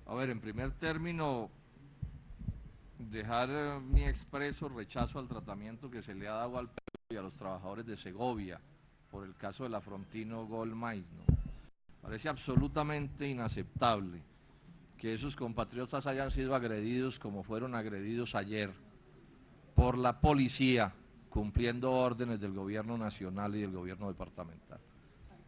A ver, en primer término, dejar mi expreso rechazo al tratamiento que se le ha dado al pueblo y a los trabajadores de Segovia por el caso del Afrontino Gold Mine, ¿no? Parece absolutamente inaceptable que esos compatriotas hayan sido agredidos como fueron agredidos ayer por la policía, cumpliendo órdenes del gobierno nacional y del gobierno departamental.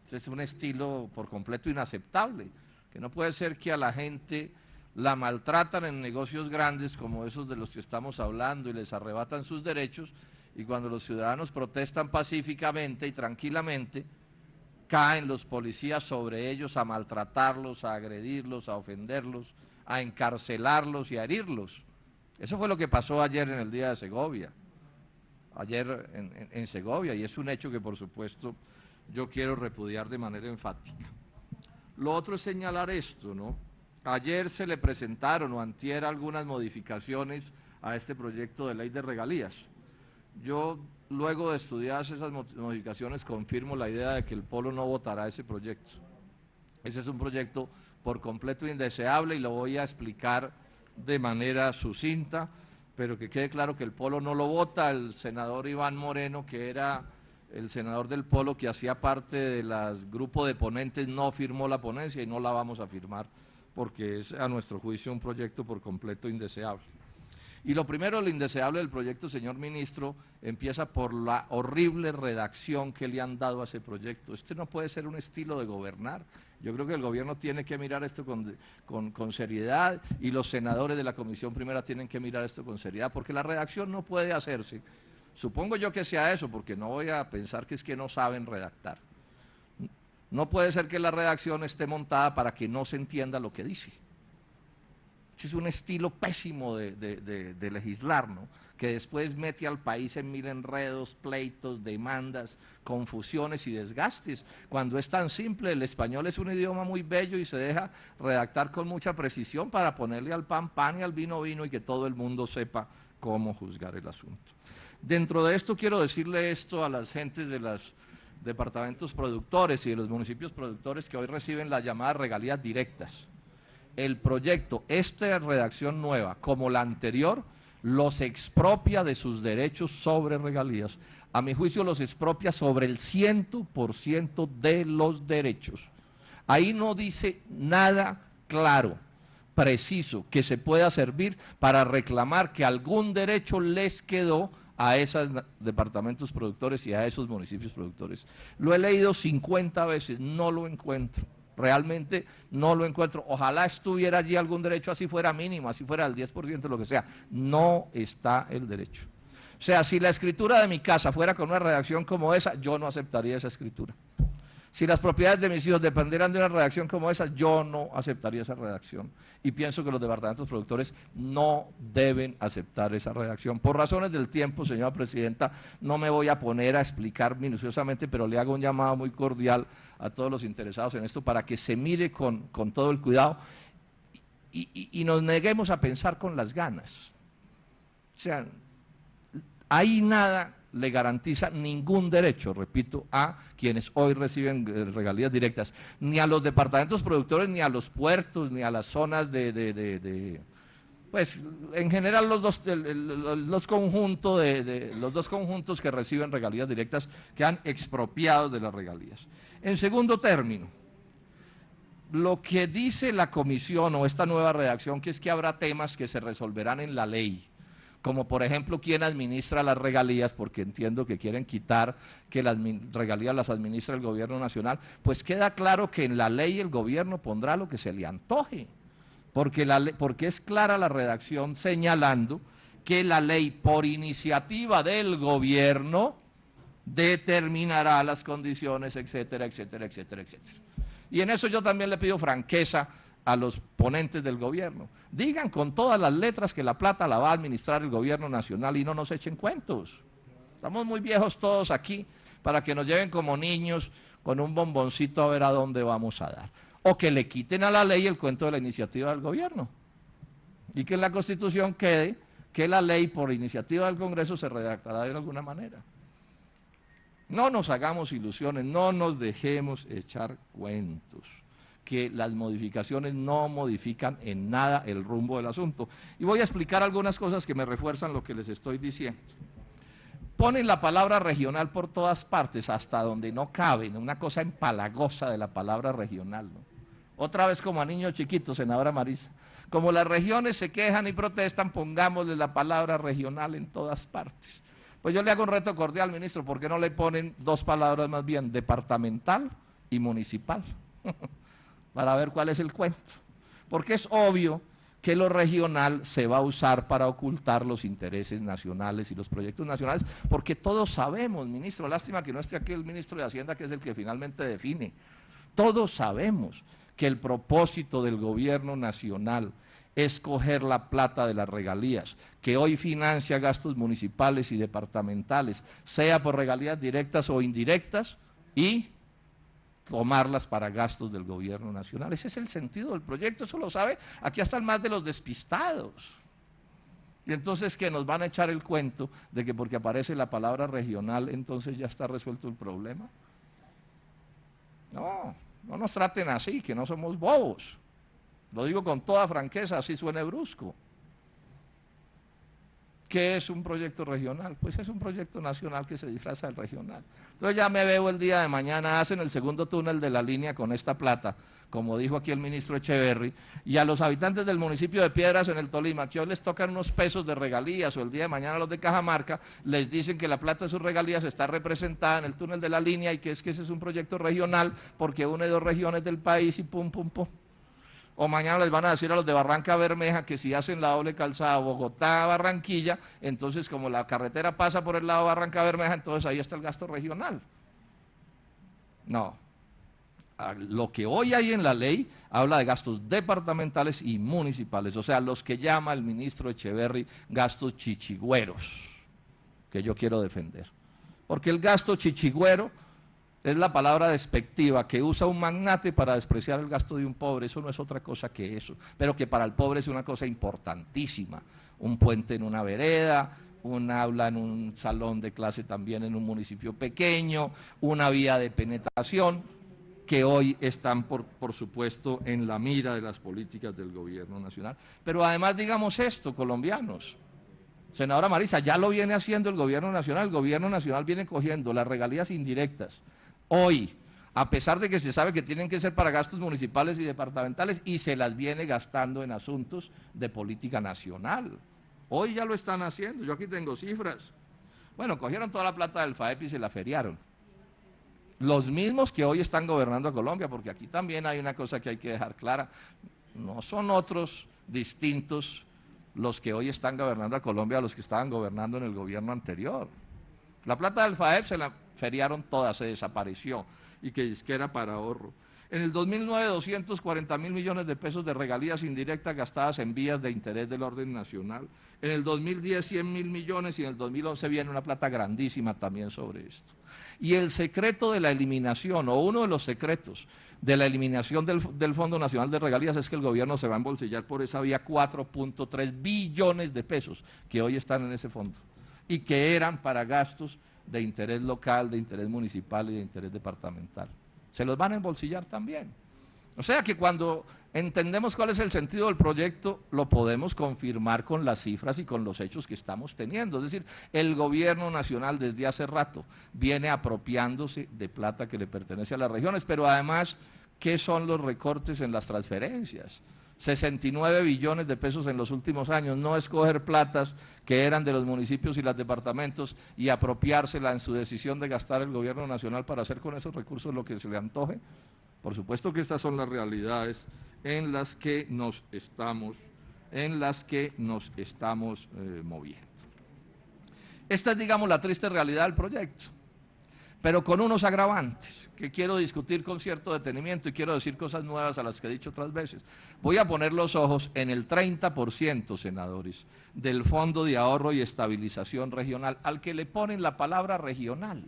Ese es un estilo por completo inaceptable, que no puede ser que a la gente la maltratan en negocios grandes como esos de los que estamos hablando y les arrebatan sus derechos, y cuando los ciudadanos protestan pacíficamente y tranquilamente, caen los policías sobre ellos a maltratarlos, a agredirlos, a ofenderlos, a encarcelarlos y a herirlos. Eso fue lo que pasó ayer en el día de Segovia, ayer en Segovia, y es un hecho que por supuesto yo quiero repudiar de manera enfática. Lo otro es señalar esto, ¿no? Ayer se le presentaron o antier algunas modificaciones a este proyecto de ley de regalías. Yo, luego de estudiar esas modificaciones, confirmo la idea de que el Polo no votará ese proyecto. Ese es un proyecto por completo indeseable y lo voy a explicar de manera sucinta, pero que quede claro que el Polo no lo vota. El senador Iván Moreno, que era el senador del Polo, que hacía parte del grupo de ponentes, no firmó la ponencia y no la vamos a firmar, porque es, a nuestro juicio, un proyecto por completo indeseable. Y lo primero, lo indeseable del proyecto, señor ministro, empieza por la horrible redacción que le han dado a ese proyecto. Este no puede ser un estilo de gobernar. Yo creo que el gobierno tiene que mirar esto con seriedad, y los senadores de la Comisión Primera tienen que mirar esto con seriedad, porque la redacción no puede hacerse. Supongo yo que sea eso, porque no voy a pensar que es que no saben redactar. No puede ser que la redacción esté montada para que no se entienda lo que dice. Es un estilo pésimo de legislar, ¿no? Que después mete al país en mil enredos, pleitos, demandas, confusiones y desgastes, cuando es tan simple. El español es un idioma muy bello y se deja redactar con mucha precisión para ponerle al pan pan y al vino vino, y que todo el mundo sepa cómo juzgar el asunto. Dentro de esto quiero decirle esto a las gentes de los departamentos productores y de los municipios productores que hoy reciben las llamadas regalías directas. El proyecto, esta redacción nueva, como la anterior, los expropia de sus derechos sobre regalías. A mi juicio los expropia sobre el 100% de los derechos. Ahí no dice nada claro, preciso, que se pueda servir para reclamar que algún derecho les quedó a esos departamentos productores y a esos municipios productores. Lo he leído 50 veces, no lo encuentro. Realmente no lo encuentro. Ojalá estuviera allí algún derecho, así fuera mínimo, así fuera el 10%, lo que sea. No está el derecho. O sea, si la escritura de mi casa fuera con una redacción como esa, yo no aceptaría esa escritura. Si las propiedades de mis hijos dependieran de una redacción como esa, yo no aceptaría esa redacción. Y pienso que los departamentos productores no deben aceptar esa redacción. Por razones del tiempo, señora presidenta, no me voy a poner a explicar minuciosamente, pero le hago un llamado muy cordial a todos los interesados en esto para que se mire con todo el cuidado y nos neguemos a pensar con las ganas. O sea, ahí nada le garantiza ningún derecho, repito, a quienes hoy reciben regalías directas, ni a los departamentos productores, ni a los puertos, ni a las zonas pues en general los dos conjuntos que reciben regalías directas, que han expropiado de las regalías. En segundo término, lo que dice la comisión o esta nueva redacción, que es que habrá temas que se resolverán en la ley, como por ejemplo quién administra las regalías, porque entiendo que quieren quitar que las regalías las administra el gobierno nacional, pues queda claro que en la ley el gobierno pondrá lo que se le antoje, porque es clara la redacción señalando que la ley, por iniciativa del gobierno, determinará las condiciones, etcétera, etcétera, etcétera, etcétera. Y en eso yo también le pido franqueza a los ponentes del gobierno. Digan con todas las letras que la plata la va a administrar el gobierno nacional y no nos echen cuentos. Estamos muy viejos todos aquí para que nos lleven como niños con un bomboncito a ver a dónde vamos a dar. O que le quiten a la ley el cuento de la iniciativa del gobierno. Y que en la Constitución quede que la ley por iniciativa del Congreso se redactará de alguna manera. No nos hagamos ilusiones, no nos dejemos echar cuentos. que las modificaciones no modifican en nada el rumbo del asunto. Y voy a explicar algunas cosas que me refuerzan lo que les estoy diciendo. Ponen la palabra regional por todas partes, hasta donde no caben, una cosa empalagosa de la palabra regional, ¿no? Otra vez como a niños chiquitos, senadora Marisa. Como las regiones se quejan y protestan, pongámosle la palabra regional en todas partes. Pues yo le hago un reto cordial, ministro, ¿por qué no le ponen dos palabras más bien, departamental y municipal? Para ver cuál es el cuento. Porque es obvio que lo regional se va a usar para ocultar los intereses nacionales y los proyectos nacionales, porque todos sabemos, ministro, lástima que no esté aquí el ministro de Hacienda, que es el que finalmente define, todos sabemos que el propósito del gobierno nacional es coger la plata de las regalías, que hoy financia gastos municipales y departamentales, sea por regalías directas o indirectas, y tomarlas para gastos del gobierno nacional. Ese es el sentido del proyecto, eso lo sabe aquí hasta el más de los despistados. Y entonces que nos van a echar el cuento de que porque aparece la palabra regional, entonces ya está resuelto el problema. No, no nos traten así, que no somos bobos. Lo digo con toda franqueza, así suene brusco. ¿Qué es un proyecto regional? Pues es un proyecto nacional que se disfraza del regional. Entonces ya me veo el día de mañana, hacen el segundo túnel de la línea con esta plata, como dijo aquí el ministro Echeverry, y a los habitantes del municipio de Piedras en el Tolima, que hoy les tocan unos pesos de regalías, o el día de mañana los de Cajamarca, les dicen que la plata de sus regalías está representada en el túnel de la línea y que ese es un proyecto regional porque une dos regiones del país y pum, pum, pum. O mañana les van a decir a los de Barranca Bermeja que si hacen la doble calzada Bogotá-Barranquilla, entonces como la carretera pasa por el lado de Barranca Bermeja, entonces ahí está el gasto regional. No. Lo que hoy hay en la ley habla de gastos departamentales y municipales, o sea, los que llama el ministro Echeverry gastos chichigüeros, que yo quiero defender. Porque el gasto chichigüero es la palabra despectiva que usa un magnate para despreciar el gasto de un pobre, eso no es otra cosa que eso, pero que para el pobre es una cosa importantísima, un puente en una vereda, un aula en un salón de clase también en un municipio pequeño, una vía de penetración, que hoy están por supuesto en la mira de las políticas del gobierno nacional. Pero además digamos esto, colombianos, senadora Marisa, ya lo viene haciendo el gobierno nacional viene cogiendo las regalías indirectas, hoy, a pesar de que se sabe que tienen que ser para gastos municipales y departamentales, y se las viene gastando en asuntos de política nacional. Hoy ya lo están haciendo, yo aquí tengo cifras. Bueno, cogieron toda la plata del FAEP y se la feriaron. Los mismos que hoy están gobernando a Colombia, porque aquí también hay una cosa que hay que dejar clara, no son otros distintos los que hoy están gobernando a Colombia a los que estaban gobernando en el gobierno anterior. La plata del FAEP se la feriaron toda, se desapareció, y que era para ahorro. En el 2009, 240.000 millones de pesos de regalías indirectas gastadas en vías de interés del orden nacional. En el 2010, 100.000 millones, y en el 2011 viene una plata grandísima también sobre esto. Y el secreto de la eliminación, o uno de los secretos de la eliminación del Fondo Nacional de Regalías, es que el gobierno se va a embolsillar por esa vía 4.3 billones de pesos que hoy están en ese fondo y que eran para gastos de interés local, de interés municipal y de interés departamental. Se los van a embolsillar también. O sea que cuando entendemos cuál es el sentido del proyecto, lo podemos confirmar con las cifras y con los hechos que estamos teniendo. Es decir, el gobierno nacional desde hace rato viene apropiándose de plata que le pertenece a las regiones, pero además, ¿qué son los recortes en las transferencias? 69 billones de pesos en los últimos años, no escoger platas que eran de los municipios y los departamentos y apropiársela en su decisión de gastar el gobierno nacional para hacer con esos recursos lo que se le antoje. Por supuesto que estas son las realidades en las que nos estamos moviendo. Esta es, digamos, la triste realidad del proyecto, pero con unos agravantes que quiero discutir con cierto detenimiento y quiero decir cosas nuevas a las que he dicho otras veces. Voy a poner los ojos en el 30%, senadores, del Fondo de Ahorro y Estabilización Regional, al que le ponen la palabra regional,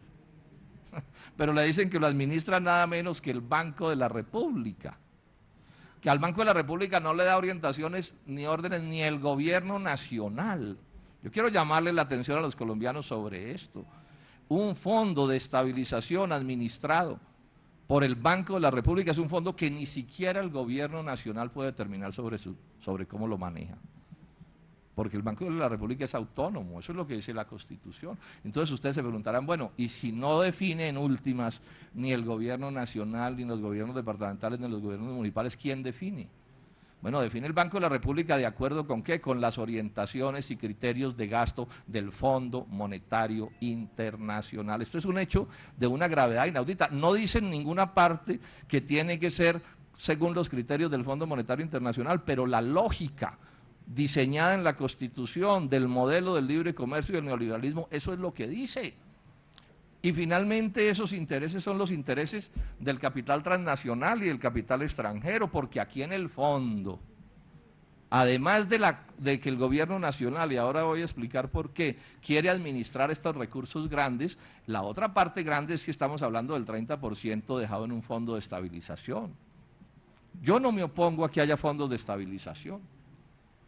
pero le dicen que lo administra nada menos que el Banco de la República, que al Banco de la República no le da orientaciones ni órdenes ni el gobierno nacional. Yo quiero llamarle la atención a los colombianos sobre esto. Un fondo de estabilización administrado por el Banco de la República, es un fondo que ni siquiera el gobierno nacional puede determinar sobre cómo lo maneja. Porque el Banco de la República es autónomo, eso es lo que dice la Constitución. Entonces ustedes se preguntarán, bueno, ¿y si no define en últimas ni el gobierno nacional, ni los gobiernos departamentales, ni los gobiernos municipales, quién define? Bueno, define el Banco de la República de acuerdo con qué, con las orientaciones y criterios de gasto del Fondo Monetario Internacional. Esto es un hecho de una gravedad inaudita. No dice en ninguna parte que tiene que ser según los criterios del Fondo Monetario Internacional, pero la lógica diseñada en la Constitución del modelo del libre comercio y del neoliberalismo, eso es lo que dice. Y finalmente esos intereses son los intereses del capital transnacional y del capital extranjero, porque aquí en el fondo, además de que el gobierno nacional, y ahora voy a explicar por qué, quiere administrar estos recursos grandes, la otra parte grande es que estamos hablando del 30% dejado en un fondo de estabilización. Yo no me opongo a que haya fondos de estabilización.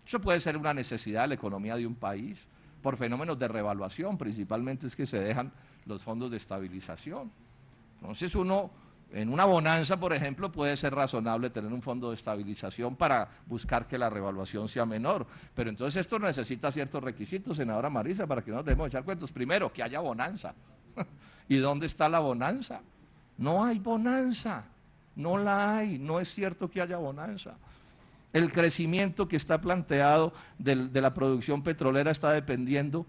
Eso puede ser una necesidad de la economía de un país, por fenómenos de revaluación, principalmente es que se dejan los fondos de estabilización. Entonces uno, en una bonanza, por ejemplo, puede ser razonable tener un fondo de estabilización para buscar que la revaluación sea menor, pero entonces esto necesita ciertos requisitos, senadora Marisa, para que no nos dejemos echar cuentos. Primero, que haya bonanza. ¿Y dónde está la bonanza? No hay bonanza, no la hay, no es cierto que haya bonanza. El crecimiento que está planteado de la producción petrolera está dependiendo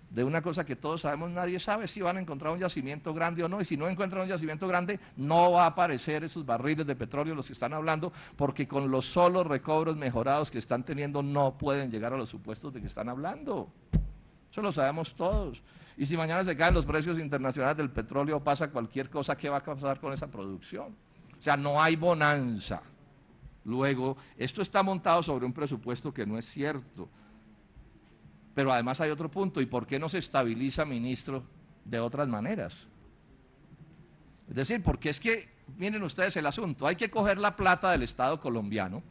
de una cosa que todos sabemos, nadie sabe si van a encontrar un yacimiento grande o no, y si no encuentran un yacimiento grande, no va a aparecer esos barriles de petróleo los que están hablando, porque con los solos recobros mejorados que están teniendo no pueden llegar a los supuestos de que están hablando. Eso lo sabemos todos. Y si mañana se caen los precios internacionales del petróleo o pasa cualquier cosa, ¿qué va a pasar con esa producción? O sea, no hay bonanza. Luego, esto está montado sobre un presupuesto que no es cierto. Pero además hay otro punto, ¿y por qué no se estabiliza, ministro, de otras maneras? Es decir, porque es que, miren ustedes el asunto, hay que coger la plata del Estado colombiano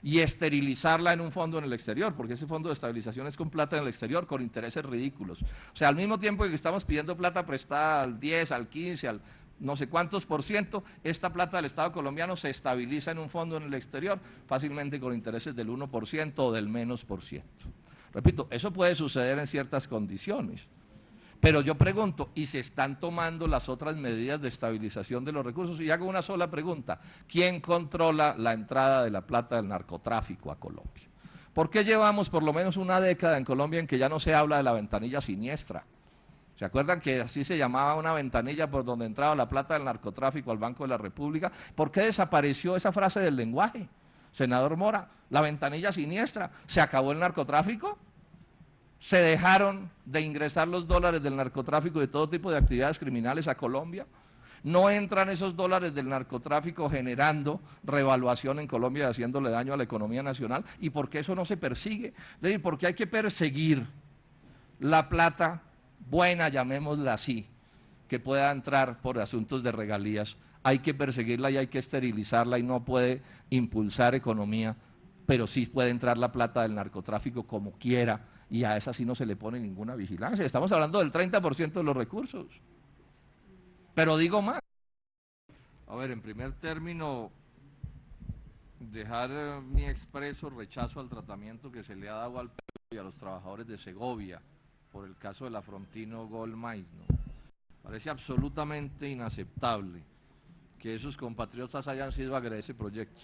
y esterilizarla en un fondo en el exterior, porque ese fondo de estabilización es con plata en el exterior, con intereses ridículos. O sea, al mismo tiempo que estamos pidiendo plata prestada al 10, al 15, al no sé cuántos por ciento, esta plata del Estado colombiano se estabiliza en un fondo en el exterior, fácilmente con intereses del 1% o del menos por ciento. Repito, eso puede suceder en ciertas condiciones, pero yo pregunto, ¿y se están tomando las otras medidas de estabilización de los recursos? Y hago una sola pregunta, ¿quién controla la entrada de la plata del narcotráfico a Colombia? ¿Por qué llevamos por lo menos una década en Colombia en que ya no se habla de la ventanilla siniestra? ¿Se acuerdan que así se llamaba una ventanilla por donde entraba la plata del narcotráfico al Banco de la República? ¿Por qué desapareció esa frase del lenguaje? Senador Mora, la ventanilla siniestra, ¿se acabó el narcotráfico? ¿Se dejaron de ingresar los dólares del narcotráfico y de todo tipo de actividades criminales a Colombia? ¿No entran esos dólares del narcotráfico generando revaluación en Colombia y haciéndole daño a la economía nacional? ¿Y por qué eso no se persigue? Es decir, porque hay que perseguir la plata buena, llamémosla así, que pueda entrar por asuntos de regalías, hay que perseguirla y hay que esterilizarla y no puede impulsar economía, pero sí puede entrar la plata del narcotráfico como quiera y a esa sí no se le pone ninguna vigilancia. Estamos hablando del 30% de los recursos. Pero digo más. A ver, en primer término, dejar mi expreso rechazo al tratamiento que se le ha dado al pueblo y a los trabajadores de Segovia por el caso del Afrontino Gold Mine, ¿no? Parece absolutamente inaceptable que esos compatriotas hayan sido agredidos a ese proyecto.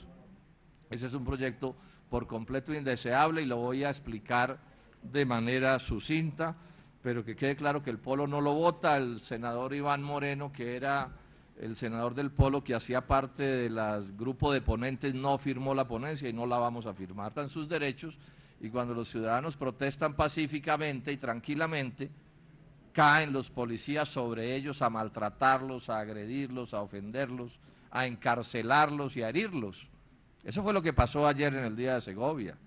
Ese es un proyecto por completo indeseable y lo voy a explicar de manera sucinta, pero que quede claro que el Polo no lo vota. El senador Iván Moreno, que era el senador del Polo, que hacía parte del grupo de ponentes, no firmó la ponencia y no la vamos a firmar. Están sus derechos, y cuando los ciudadanos protestan pacíficamente y tranquilamente, caen los policías sobre ellos a maltratarlos, a agredirlos, a ofenderlos, a encarcelarlos y a herirlos. Eso fue lo que pasó ayer en el día de Segovia,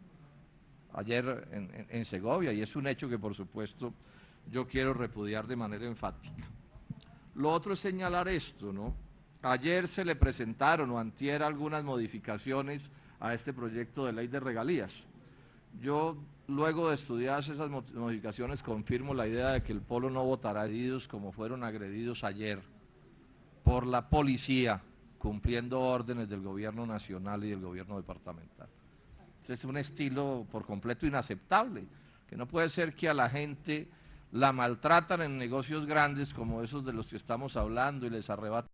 ayer en Segovia, y es un hecho que por supuesto yo quiero repudiar de manera enfática. Lo otro es señalar esto, ¿no? Ayer se le presentaron o antier algunas modificaciones a este proyecto de ley de regalías. Yo, luego de estudiar esas modificaciones, confirmo la idea de que el Polo no votará agredidos como fueron agredidos ayer por la policía cumpliendo órdenes del gobierno nacional y del gobierno departamental. Ese es un estilo por completo inaceptable, que no puede ser que a la gente la maltratan en negocios grandes como esos de los que estamos hablando y les arrebatan